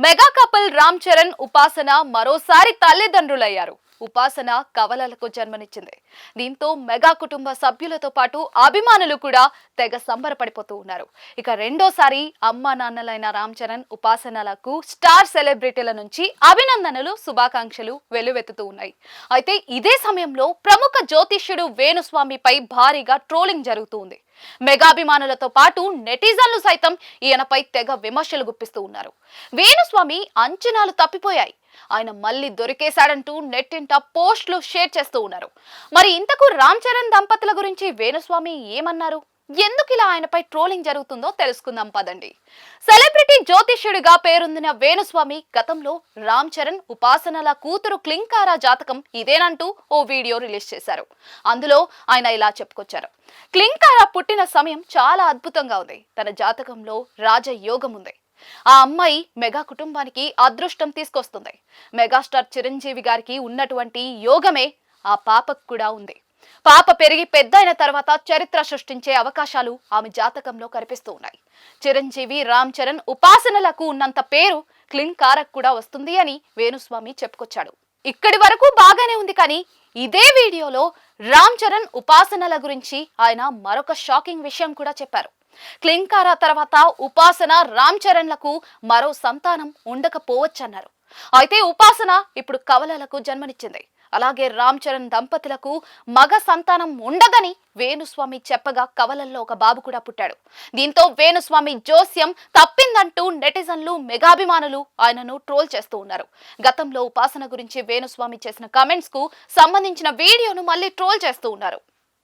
Mega couple Ram Charan ఉపాసన మరోసారి తల్లిదండ్రులయ్యారు. ఉపాసన కవలలకు జన్మనిచ్చింది. దీంతో మెగా కుటుంబ సభ్యులతో పాటు అభిమానులు కూడా తెగ సంబరపడిపోతూ ఉన్నారు. ఇక రెండోసారి అమ్మా నాన్నలైన రామ్ చరణ్ ఉపాసనలకు స్టార్ సెలబ్రిటీల నుంచి అభినందనలు శుభాకాంక్షలు వెల్లువెత్తుతూ ఉన్నాయి. అయితే ఇదే సమయంలో ప్రముఖ జ్యోతిష్యుడు వేణుస్వామిపై భారీగా ట్రోలింగ్ జరుగుతూ ఉంది. మెగాభిమానులతో పాటు నెటిజన్లు సైతం ఈయనపై తెగ విమర్శలు గుప్పిస్తూ ఉన్నారు. వేణుస్వామి అంచనాలు తప్పిపోయాయి, ఆయన మళ్ళీ దొరికేశాడంటూ నెట్టింట పోస్టులు షేర్ చేస్తూ ఉన్నారు. మరి ఇంతకు రామ్ చరణ్ దంపతుల గురించి వేణుస్వామి ఏమన్నారు, ఎందుకు ఇలా ఆయనపై ట్రోలింగ్ జరుగుతుందో తెలుసుకుందాం పదండి. సెలబ్రిటీ జ్యోతిష్యుడిగా పేరొందిన వేణుస్వామి గతంలో రామ్ చరణ్ ఉపాసనల కూతురు క్లింకారా జాతకం ఇదేనంటూ ఓ వీడియో రిలీజ్ చేశారు. అందులో ఆయన ఇలా చెప్పుకొచ్చారు. క్లింకారా పుట్టిన సమయం చాలా అద్భుతంగా ఉంది. తన జాతకంలో రాజయోగం ఉంది. ఆ అమ్మాయి మెగా కుటుంబానికి అదృష్టం తీసుకొస్తుంది. మెగాస్టార్ చిరంజీవి గారికి ఉన్నటువంటి యోగమే ఆ పాపకు కూడా ఉంది. పాప పెరిగి పెద్దయిన తర్వాత చరిత్ర సృష్టించే అవకాశాలు ఆమె జాతకంలో కనిపిస్తూ ఉన్నాయి. చిరంజీవి రామ్ చరణ్ ఉపాసనలకు ఉన్నంత పేరు క్లింకారకు కూడా వస్తుంది అని వేణుస్వామి చెప్పుకొచ్చాడు. ఇక్కడి వరకు బాగానే ఉంది, కానీ ఇదే వీడియోలో రామ్ చరణ్ ఉపాసనల గురించి ఆయన మరొక షాకింగ్ విషయం కూడా చెప్పారు. క్లింకారా తర్వాత ఉపాసన రామ్ చరణ్లకు మరో సంతానం ఉండకపోవచ్చన్నారు. అయితే ఉపాసన ఇప్పుడు కవలలకు జన్మనిచ్చింది. అలాగే రామ్ చరణ్ దంపతులకు మగ సంతానం ఉండదని వేణుస్వామి చెప్పగా కవలల్లో ఒక బాబు కూడా పుట్టాడు. దీంతో వేణుస్వామి జోస్యం తప్పిందంటూ నెటిజన్లు మెగాభిమానులు ఆయనను ట్రోల్ చేస్తూ ఉన్నారు. గతంలో ఉపాసన గురించి వేణుస్వామి చేసిన కామెంట్స్ కు సంబంధించిన వీడియోను మళ్ళీ ట్రోల్ చేస్తూ ఉన్నారు.